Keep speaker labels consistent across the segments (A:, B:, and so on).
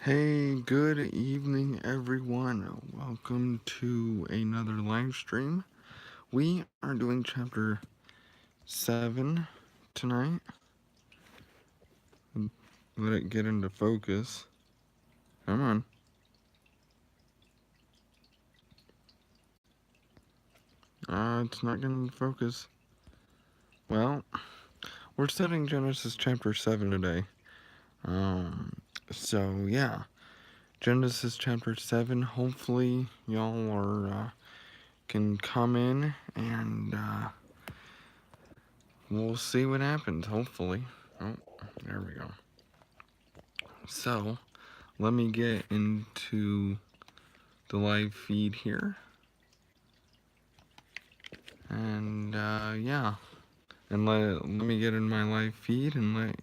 A: Hey, good evening, everyone. Welcome to another live stream. We are doing chapter 7 tonight. Let it get into focus. Come on. It's not getting into focus. Well, we're studying Genesis chapter 7 today. So yeah, Genesis chapter 7. Hopefully, y'all are can come in and we'll see what happens. Hopefully. Oh, there we go. So, let me get into the live feed here. And, yeah. And let me get in my live feed and let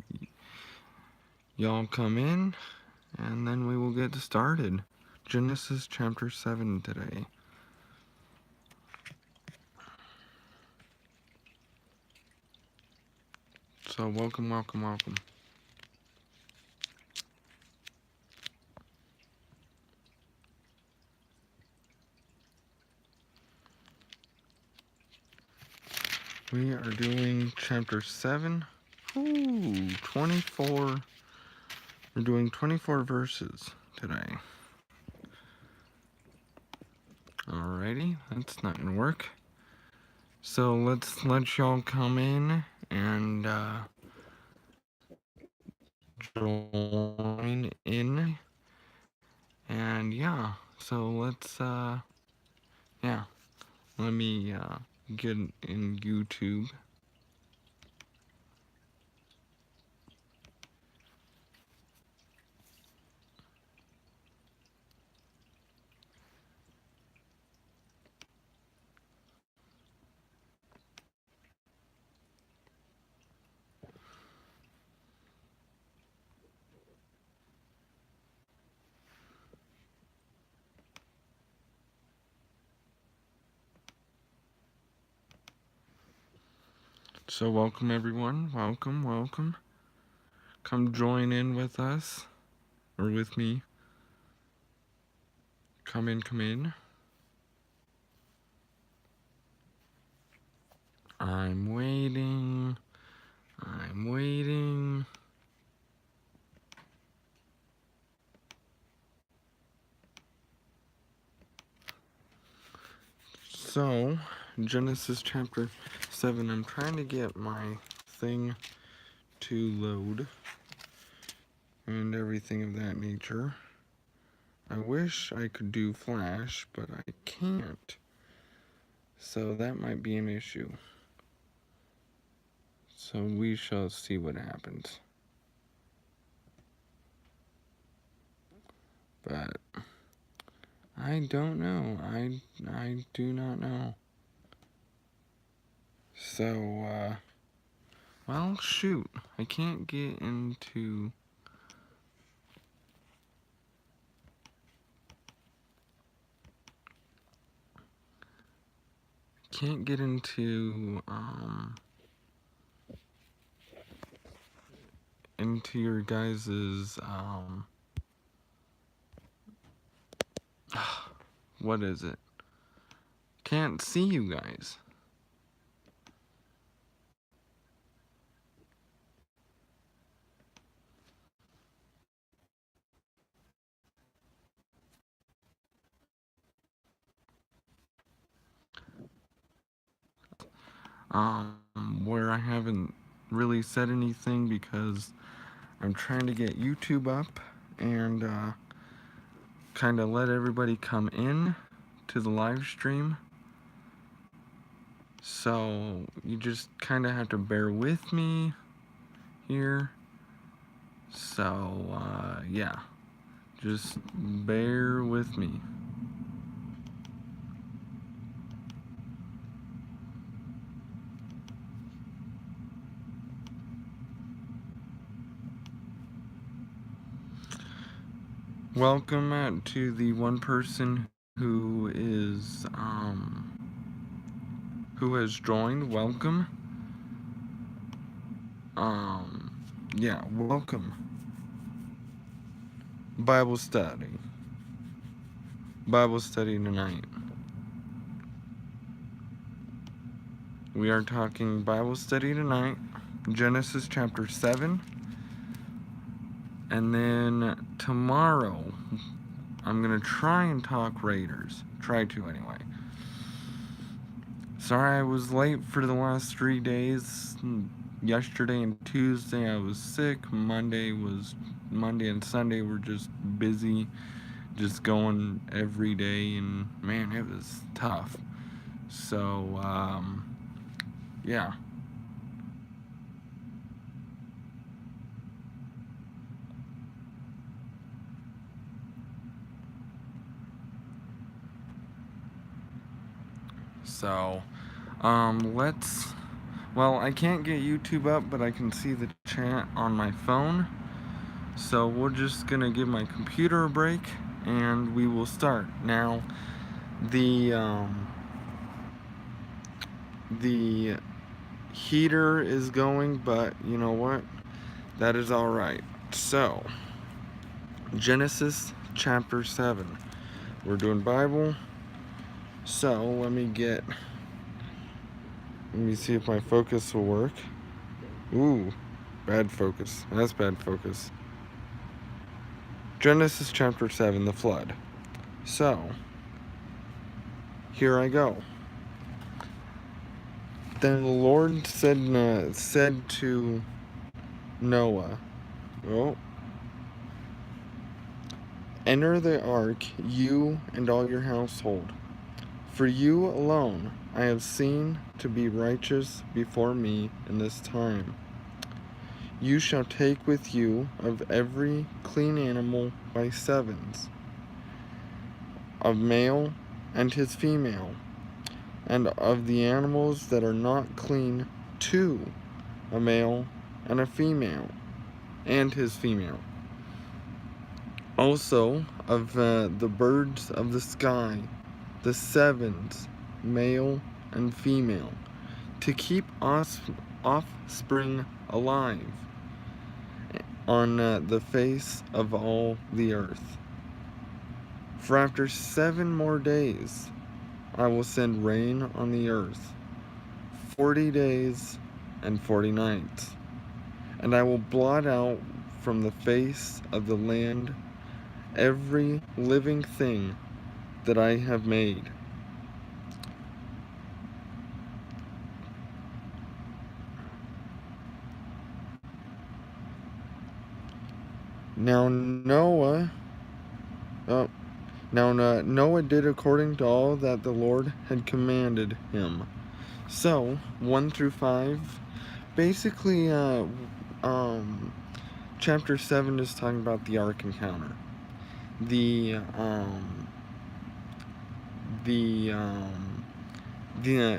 A: y'all come in. And then we will get started. Genesis chapter 7 today. So, welcome, welcome, welcome. We are doing chapter 7. Ooh, 24. We're doing 24 verses today. Alrighty, that's not gonna work. So let's let y'all come in and join in. And yeah, so let's yeah, let me get in YouTube. So welcome everyone, welcome, welcome. Come join in with us, or with me. Come in, come in. I'm waiting. I'm waiting. So, Genesis chapter 7, I'm trying to get my thing to load and everything of that nature. I wish I could do Flash, but I can't. So that might be an issue. So we shall see what happens. But I don't know. I do not know. So well, shoot. I can't get into into your guys's what is it? Can't see you guys. Where I haven't really said anything because I'm trying to get YouTube up and kind of let everybody come in to the live stream. So you just kind of have to bear with me here. So yeah, just bear with me. Welcome to the one person who is who has joined. Welcome. Yeah, welcome. Bible study. Bible study tonight. We are talking Bible study tonight, Genesis chapter 7. And then tomorrow, I'm going to try and talk Raiders. Try to, anyway. Sorry I was late for the last 3 days. Yesterday and Tuesday I was sick. Monday and Sunday were just busy. Just going every day, and man, it was tough. So, yeah. So, well, I can't get YouTube up, but I can see the chat on my phone. So we're just gonna give my computer a break, and we will start. Now, the heater is going, but you know what? That is all right. So, Genesis chapter 7. We're doing Bible. So, let me see if my focus will work. Ooh, bad focus. That's bad focus. Genesis chapter 7, the flood. So, here I go. Then the Lord said to Noah, "Oh, enter the ark, you and all your household. For you alone I have seen to be righteous before me in this time. You shall take with you of every clean animal by sevens, of male and his female, and of the animals that are not clean, 2, a male and a female, and his female. Also of the birds of the sky, the sevens, male and female, to keep offspring alive on the face of all the earth. For after 7 more days I will send rain on the earth, 40 days and 40 nights, and I will blot out from the face of the land every living thing that I have made. Now Noah did according to all that the Lord had commanded him. So 1 through 5, basically, chapter 7 is talking about the ark encounter.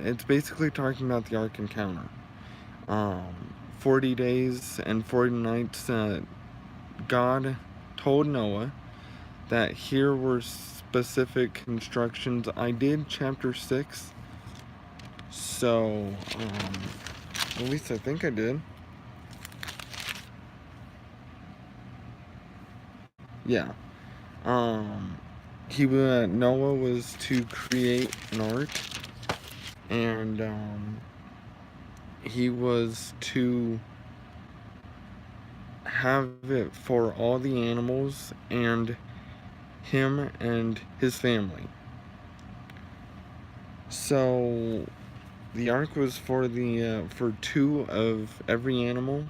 A: It's basically talking about the ark encounter. 40 days and 40 nights. God told Noah that here were specific instructions. I did chapter 6, so at least I think I did. Yeah. Noah was to create an ark, and he was to have it for all the animals and him and his family. So the ark was for for 2 of every animal,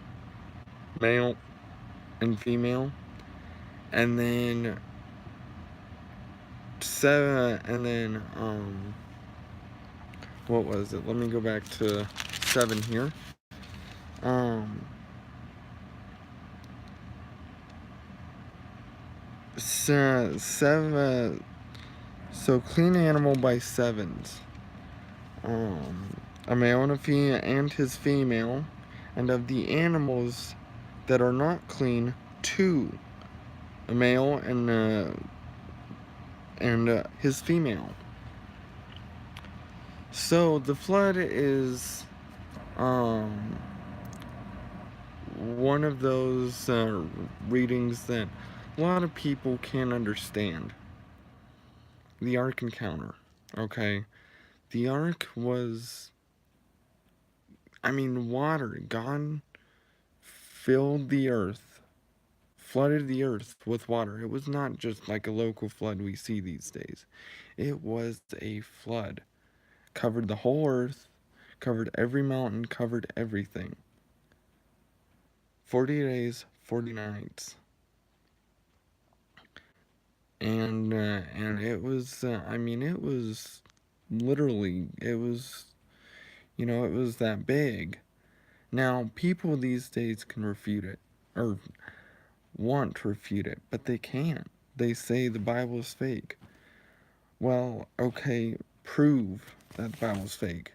A: male and female, and then 7, and then what was it? Let me go back to 7 here. Seven. So clean animal by sevens. A male and a female and his female, and of the animals that are not clean, 2, a male and his female. So the flood is one of those readings that a lot of people can't understand the Ark encounter. Okay, the Ark was, I mean, water. God filled the earth, flooded the earth with water. It was not just like a local flood we see these days. It was a flood. Covered the whole earth, covered every mountain, covered everything. 40 days, 40 nights. And it was, I mean, it was literally, it was, it was that big. Now, people these days can refute it, or want to refute it, but they can't. They say the Bible is fake. Well, okay, prove that the Bible's fake.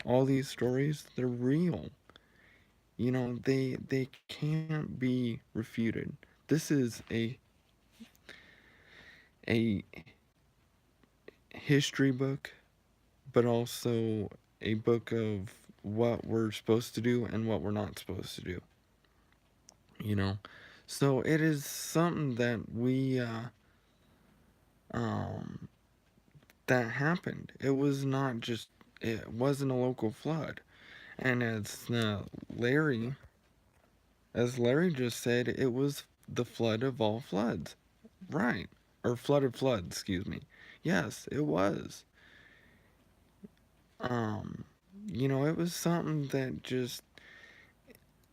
A: All these stories, they're real. They can't be refuted. This is a history book, but also a book of what we're supposed to do and what we're not supposed to do. You know, so it is something that um that happened. It was not just, it wasn't a local flood, and Larry, as Larry just said, it was the flood of all floods, right? Or flood of floods, excuse me. Yes, it was. Um, it was something that just,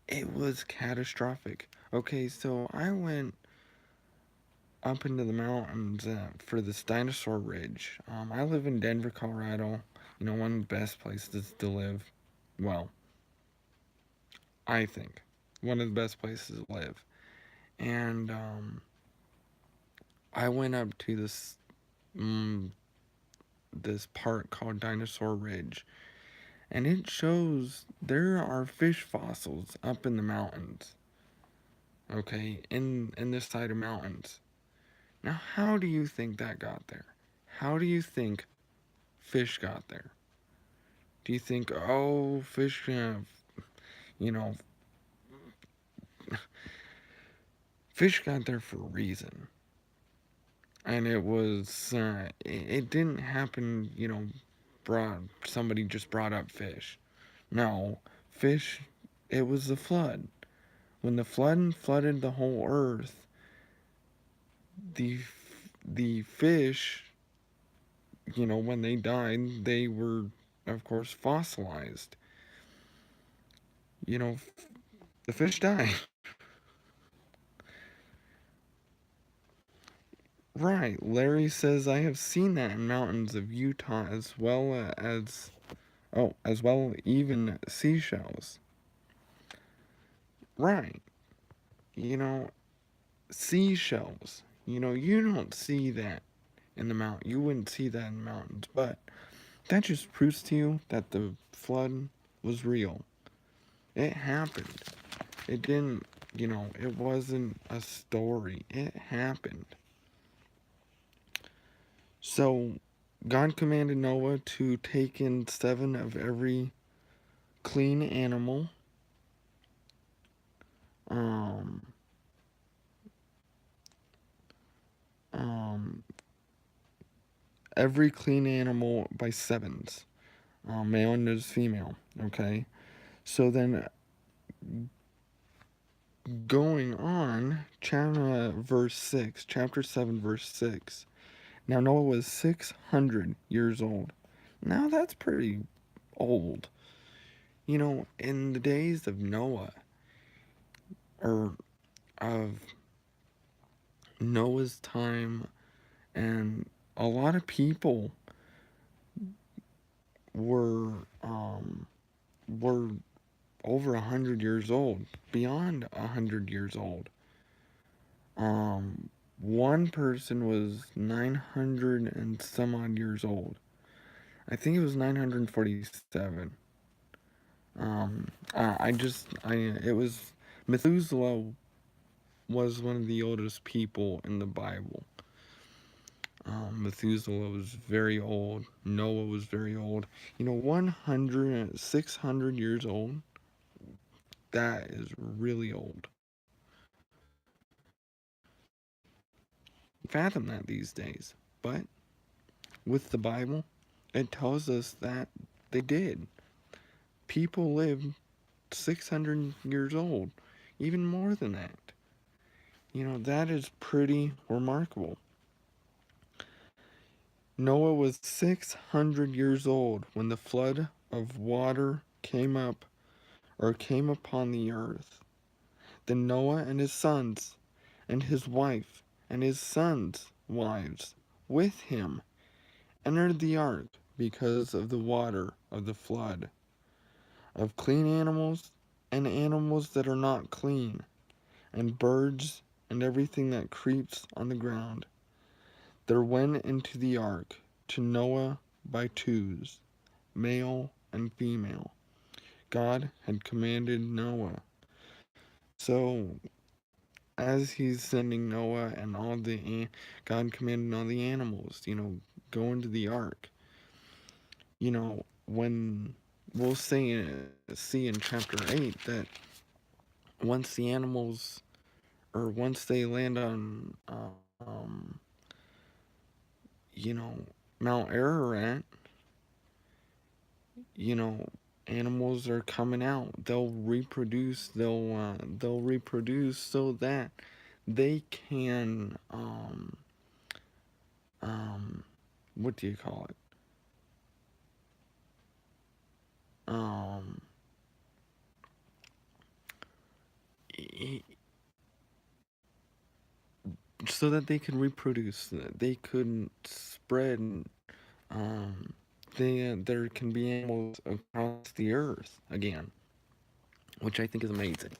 A: it was catastrophic. Okay, so I went up into the mountains for this dinosaur ridge. I live in Denver, Colorado. One of the best places to live. Well, I think one of the best places to live. And I went up to this park called Dinosaur Ridge, and it shows there are fish fossils up in the mountains. Okay, in this side of mountains. Now, how do you think that got there? How do you think fish got there? Do you think, oh, fish, you know, fish got there for a reason? And it didn't happen, somebody just brought up fish. No, fish, it was the flood. When the flood flooded the whole earth, the the fish, when they died, they were, of course, fossilized. You know, the fish died. Right, Larry says I have seen that in mountains of Utah as well even seashells. Right, you know, seashells. You don't see that in the mountain. You wouldn't see that in the mountains, but that just proves to you that the flood was real. It happened. It didn't, it wasn't a story. It happened. So, God commanded Noah to take in 7 of every clean animal, um, um, every clean animal by sevens, male and female. Okay, so then going on, chapter 7, verse 6. Now Noah was 600 years old. Now that's pretty old. In the days of Noah, or of Noah's time, and a lot of people were were over 100 years old, beyond 100 years old. One person was 900 and some odd years old. I think it was 947. It was Methuselah was one of the oldest people in the Bible. Methuselah was very old. Noah was very old. 600 years old. That is really old. fathom that these days. But with the Bible, it tells us that they did. People lived 600 years old, even more than that. That is pretty remarkable. Noah was 600 years old when the flood of water came upon the earth. Then Noah and his sons, and his wife, and his sons' wives with him entered the ark because of the water of the flood, of clean animals and animals that are not clean, and birds and everything that creeps on the ground. There went into the ark to Noah by twos, male and female. God had commanded Noah. So, as he's sending Noah and God commanded all the animals, go into the ark. When we'll see in chapter 8 that once the animals, or once they land on, you know, Mount Ararat, you know, animals are coming out. They'll reproduce. They'll reproduce so that they can what do you call it? Um, so that they could reproduce. They could spread. Um, there can be animals across the earth again, which I think is amazing.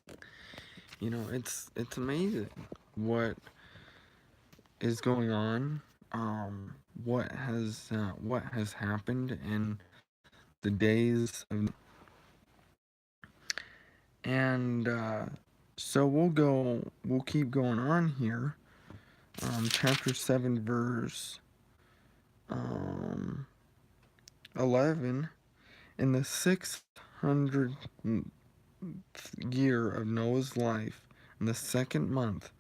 A: It's amazing what is going on, what has happened in the days of, and so we'll keep going on here. Chapter 7, verse um, 11. In the 600th year of Noah's life, in the second month,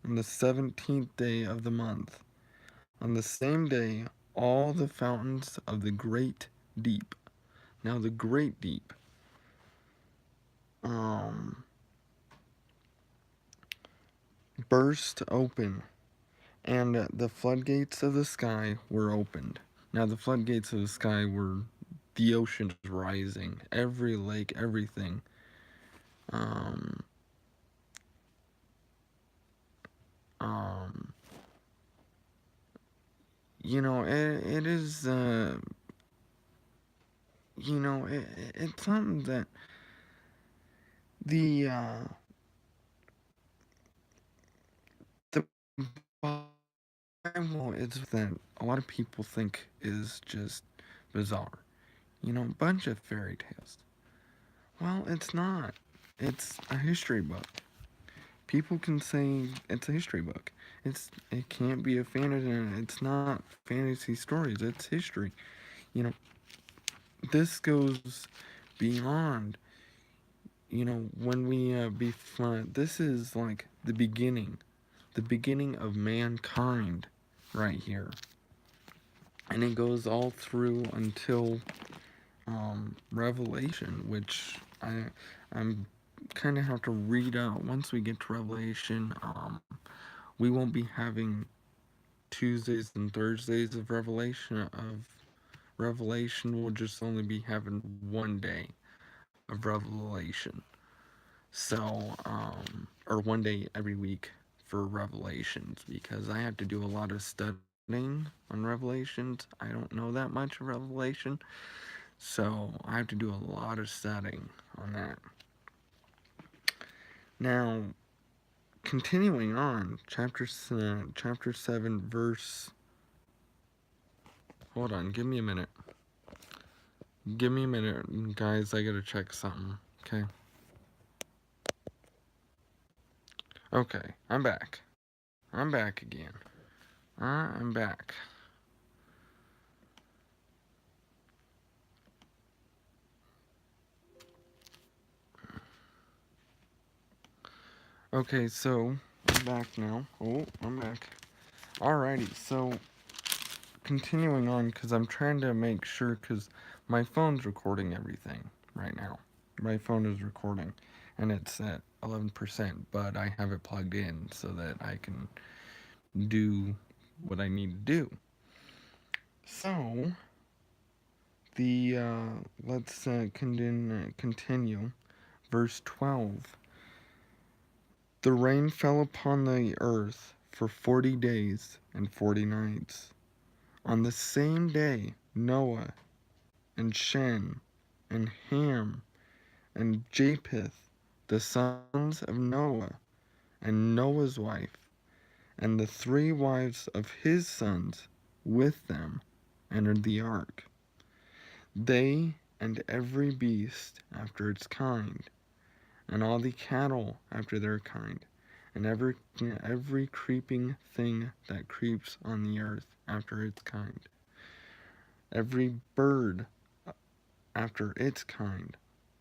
A: on the 17th day of the month, on the same day, all the fountains of the great deep. Now, the great deep, burst open, and the floodgates of the sky were opened. Now, the floodgates of the sky were the oceans rising, every lake, everything. Um, um, it is, it's something that the, the Bible is that a lot of people think is just bizarre. A bunch of fairy tales. Well, it's not. It's a history book. People can say it's a history book. It can't be a fantasy. It's not fantasy stories. It's history. You know, this goes beyond. When we this is like the beginning of mankind, right here, and it goes all through until Revelation, which I'm kind of have to read out. Once we get to Revelation, we won't be having Tuesdays and Thursdays of Revelation. We'll just only be having one day of Revelation. So, or one day every week for Revelations, because I have to do a lot of studying on Revelations. I don't know that much of Revelation, so I have to do a lot of studying on that. Now, continuing on, chapter 7, verse. Hold on, give me a minute. Give me a minute, guys. I gotta check something. Okay. Okay, I'm back. I'm back again. I'm back. Okay, so I'm back now. Oh, I'm back. Alrighty, so continuing on, because I'm trying to make sure, because my phone's recording everything right now. My phone is recording, and it's at 11%, but I have it plugged in so that I can do what I need to do. So, let's continue. Verse 12. The rain fell upon the earth for 40 days and 40 nights. On the same day, Noah and Shem and Ham and Japheth, the sons of Noah, and Noah's wife, and the 3 wives of his sons with them, entered the ark. They and every beast after its kind, and all the cattle after their kind, and every creeping thing that creeps on the earth after its kind, every bird after its kind,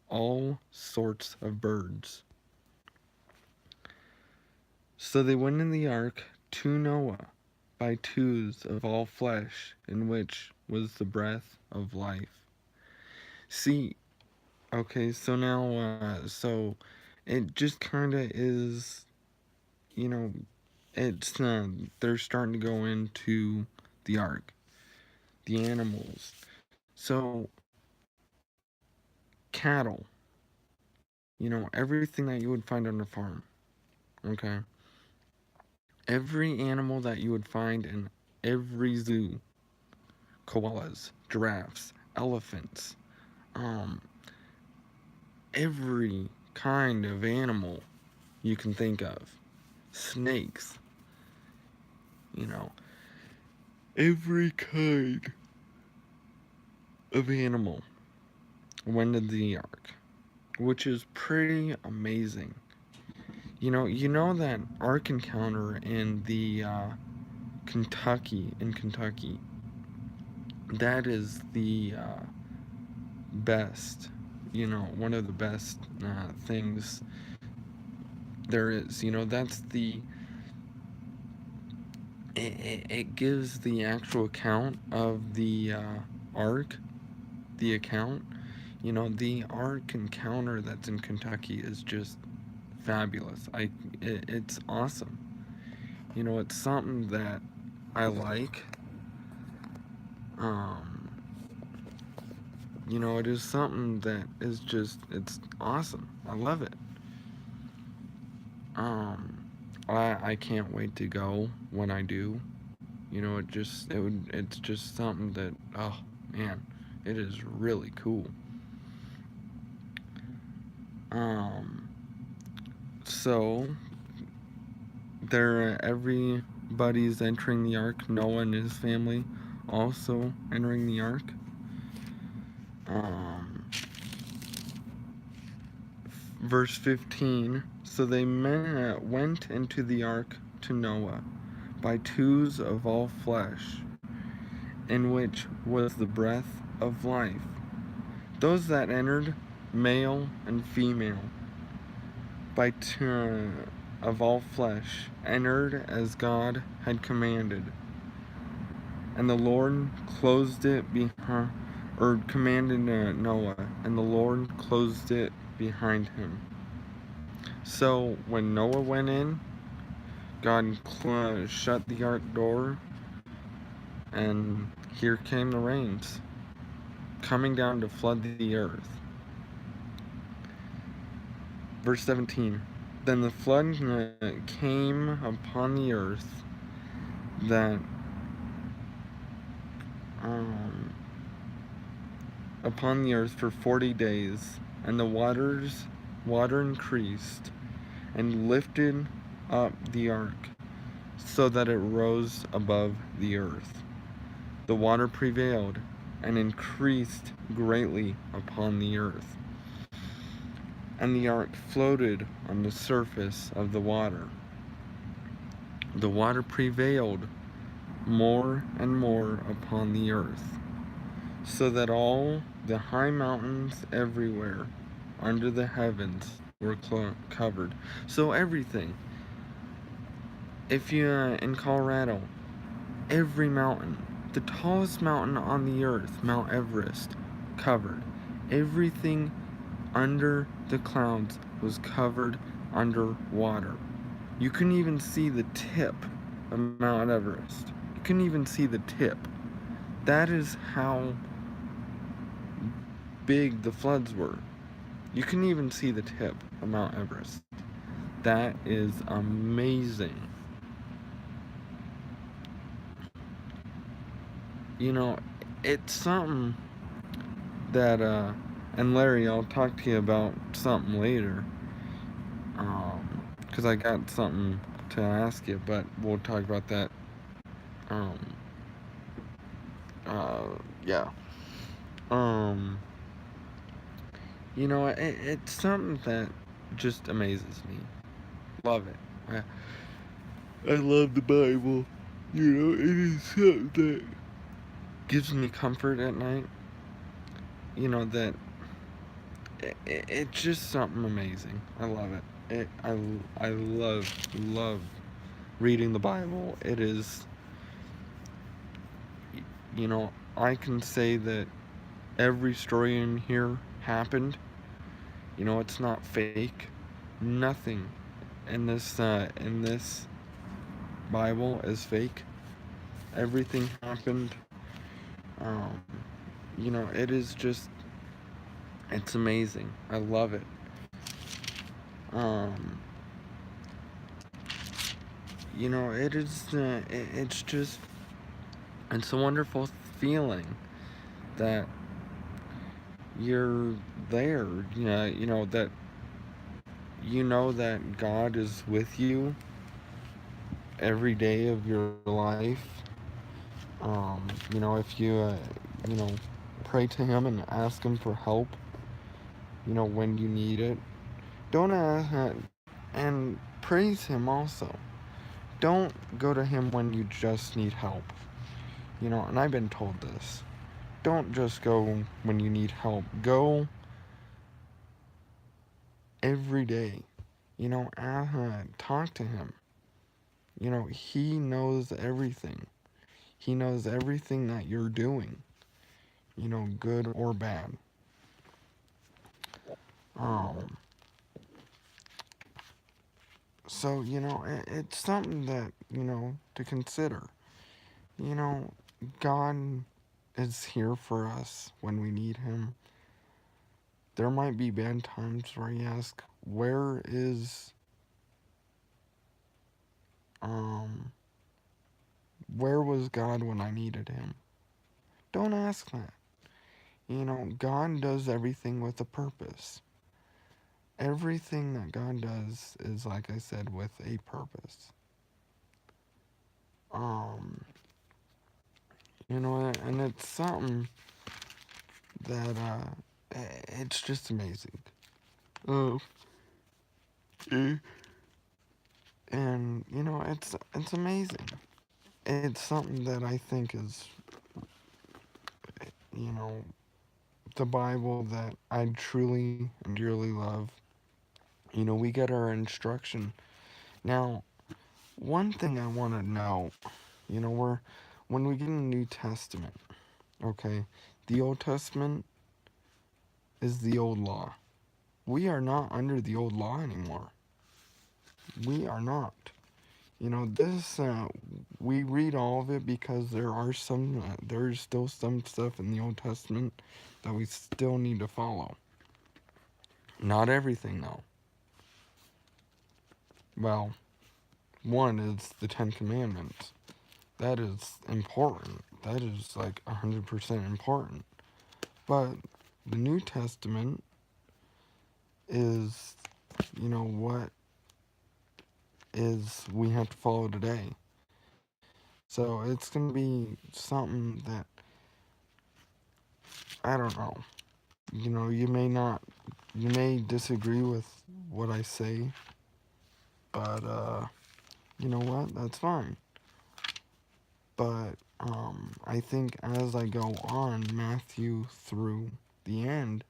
A: all sorts of birds. So they went in the ark to Noah by twos of all flesh, in which was the breath of life. See, okay, so now, so it just kind of is, you know, it's, they're starting to go into the ark, the animals. So, cattle, everything that you would find on a farm, okay? Every animal that you would find in every zoo, koalas, giraffes, elephants, every kind of animal you can think of, snakes, every kind of animal went into the ark, which is pretty amazing. You know that Ark Encounter in the Kentucky, that is the best, one of the best things there is. That's it gives the actual account of the Ark, the account. The Ark Encounter that's in Kentucky is just fabulous. It's awesome. It's something that I like. It is something that is just, it's awesome. I love it. I can't wait to go when I do. It's just something that, oh man, it is really cool. So everybody's entering the ark. Noah and his family also entering the ark. Verse 15. So they went into the ark to Noah by twos of all flesh, in which was the breath of life. Those that entered, male and female, by two of all flesh, entered as God had commanded. And the Lord closed it behind, or commanded Noah, and the Lord closed it behind him. So when Noah went in, God shut the ark door, and here came the rains, coming down to flood the earth. Verse 17. Then the flood came upon the earth that for 40 days, and the water increased and lifted up the ark so that it rose above the earth. The water prevailed and increased greatly upon the earth, and the ark floated on the surface of the water. The water prevailed more and more upon the earth, so that all the high mountains everywhere under the heavens were covered. So everything. If you in Colorado, Every mountain, the tallest mountain on the earth, Mount Everest, covered. Everything under the clouds was covered under water. You couldn't even see the tip of Mount Everest. You couldn't even see the tip. That is how big the floods were. You couldn't even see the tip of Mount Everest. That is amazing. You know, it's something that, and Larry, I'll talk to you about something later. Because I got something to ask you, but we'll talk about that. Um, yeah. Um, it's something that just amazes me. Love it. I love the Bible. It is something that gives me comfort at night. That it's just something amazing. I love it. I love reading the Bible. It is, I can say that every story in here happened. It's not fake. Nothing in this Bible is fake. Everything happened. Um, it is just, it's amazing. I love it. Um, it is. It's just. It's a wonderful feeling that you're there. That that God is with you every day of your life. If you pray to Him and ask Him for help. When you need it. Don't ask, and praise Him also. Don't go to Him when you just need help. And I've been told this. Don't just go when you need help. Go every day. Talk to Him. He knows everything. He knows everything that you're doing. Good or bad. Um, so, it's something that, to consider. You know, God is here for us when we need Him. There might be bad times where you ask, um, where was God when I needed Him? Don't ask that. God does everything with a purpose. Everything that God does is, like I said, with a purpose. Um, and it's something that, it's just amazing. Oh, eh, and it's amazing. It's something that I think is, you know, the Bible that I truly and dearly love. We get our instruction. Now, one thing I want to know, when we get in the New Testament, okay, the Old Testament is the old law. We are not under the old law anymore. We are not. This, we read all of it because there's still some stuff in the Old Testament that we still need to follow. Not everything, though. Well, one is the Ten Commandments. That is important. That is like 100% important. But the New Testament is, what is we have to follow today. So it's going to be something that, I don't know. You may disagree with what I say, but, you know what? That's fine. But, I think as I go on Matthew through the end,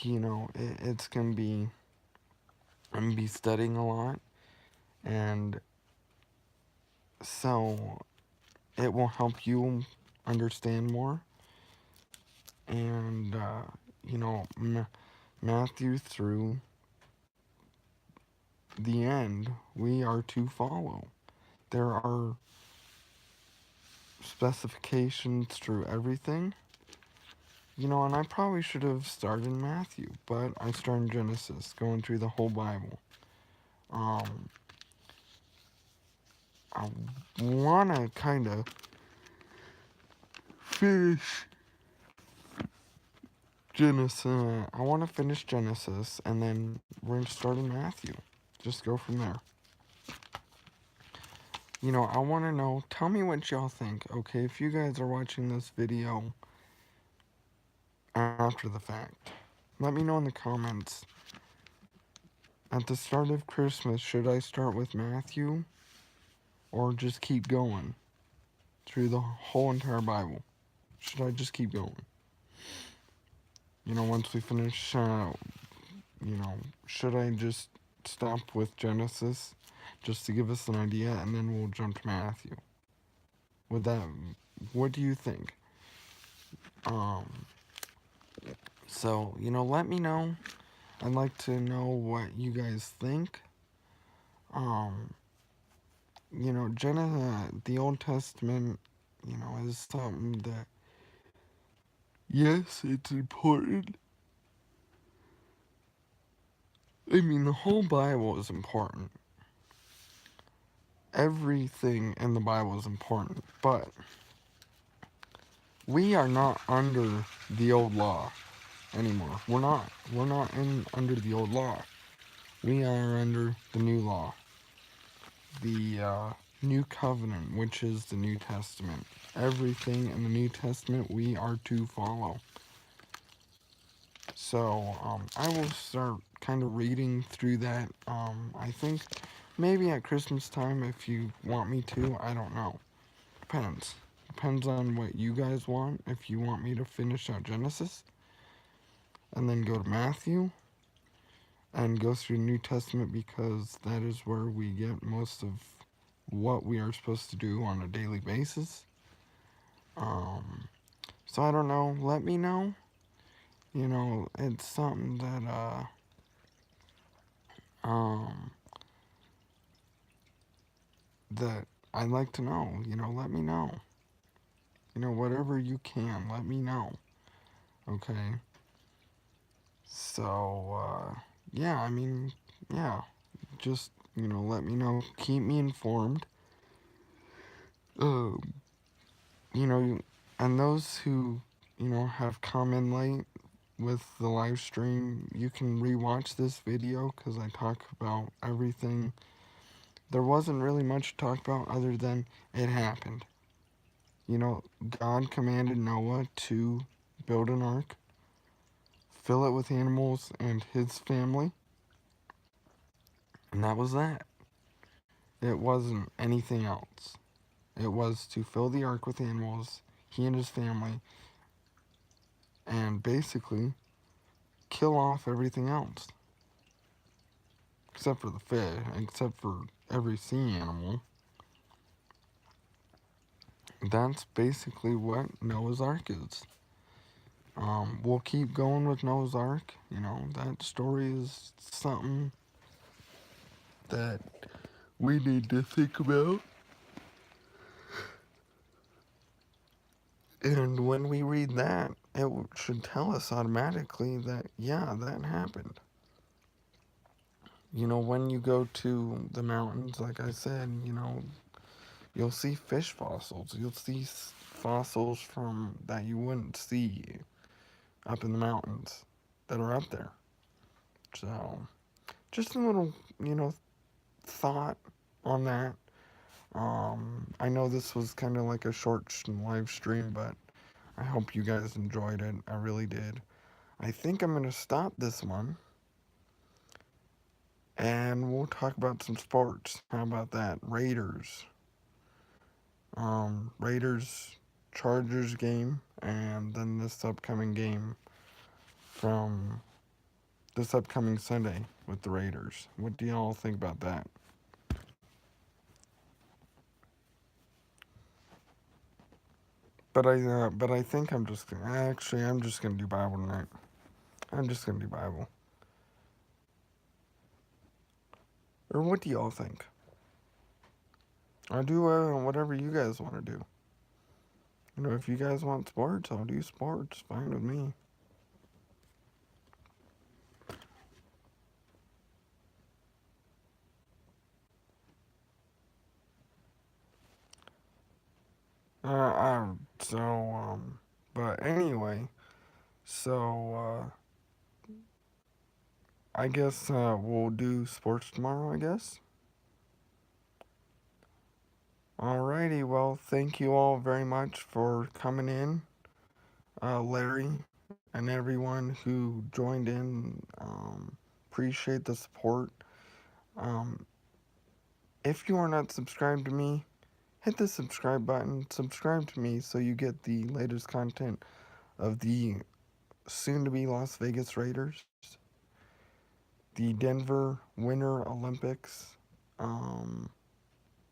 A: it's going to be, I'm going to be studying a lot, and So it will help you understand more. And, you know, Matthew through the end, we are to follow. There are specifications through everything. You know, and I probably should have started in Matthew, but I started in Genesis, going through the whole Bible. I want to kind of finish Genesis. I want to finish Genesis, and then we're going to start in Matthew. Just go from there. You know, I want to know, tell me what y'all think, okay? If you guys are watching this video after the fact, let me know in the comments. At the start of Christmas, should I start with Matthew or just keep going through the whole entire Bible? Should I just keep going? You know, once we finish, you know, should I just stop with Genesis just to give us an idea and then we'll jump to Matthew? Would that, what do you think? So, you know, let me know. I'd like to know what you guys think. You know, the Old Testament, you know, is something that, yes, it's important. I mean, the whole Bible is important. Everything in the Bible is important, but we are not under the old law anymore. We're not. We're not under the old law. We are under the new law. The new covenant, which is the New Testament. Everything in the New Testament we are to follow. So, I will start kind of reading through that. I think maybe at Christmas time if you want me to. I don't know. Depends. Depends on what you guys want. If you want me to finish out Genesis and then go to Matthew and go through the New Testament because that is where we get most of what we are supposed to do on a daily basis. So I don't know. Let me know. You know, it's something that I'd like to know. You know, let me know. You know, whatever you can, let me know. Okay? So, yeah, I mean, yeah. Just, you know, let me know. Keep me informed. You know, and those who, you know, have come in late with the live stream, you can rewatch this video because I talk about everything. There wasn't really much to talk about other than it happened. You know, God commanded Noah to build an ark, fill it with animals and his family, and that was that. It wasn't anything else. It was to fill the ark with animals, he and his family, and basically kill off everything else. Except for the fish, except for every sea animal. That's basically what Noah's Ark is. We'll keep going with Noah's Ark. You know, that story is something that we need to think about. And when we read that, it should tell us automatically that, yeah, that happened. You know, when you go to the mountains, like I said, you know, you'll see fish fossils. You'll see fossils from that you wouldn't see up in the mountains that are up there. So, just a little, you know, thought on that. I know this was kind of like a short live stream, but I hope you guys enjoyed it. I really did. I think I'm going to stop this one and we'll talk about some sports. How about that? Raiders Chargers game, and then this upcoming game from this upcoming Sunday with the Raiders. What do y'all think about that? but I think I'm just gonna, actually, I'm just gonna do Bible tonight. I'm just gonna do Bible. Or what do y'all think? I'll do whatever you guys want to do. You know, if you guys want sports, I'll do sports. Fine with me. But anyway, so, I guess, we'll do sports tomorrow, I guess. Alrighty, well, thank you all very much for coming in, Larry, and everyone who joined in. Appreciate the support. Um, if you are not subscribed to me, hit the subscribe button. Subscribe to me so you get the latest content of the soon-to-be Las Vegas Raiders, the Denver Winter Olympics.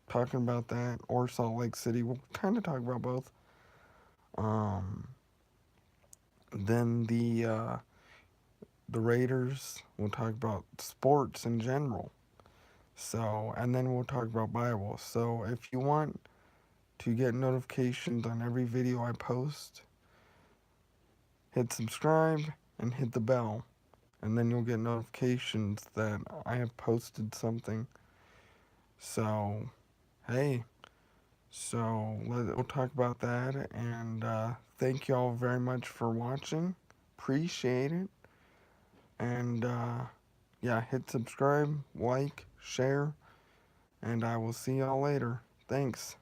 A: Talking about that, or Salt Lake City. We'll kind of talk about both. Then the Raiders. We'll talk about sports in general. So, and then we'll talk about Bible. So, if you want to get notifications on every video I post, hit subscribe and hit the bell, and then you'll get notifications that I have posted something. So, hey, we'll talk about that, and thank you all very much for watching. Appreciate it. And yeah, hit subscribe, like, share, and I will see y'all later. Thanks.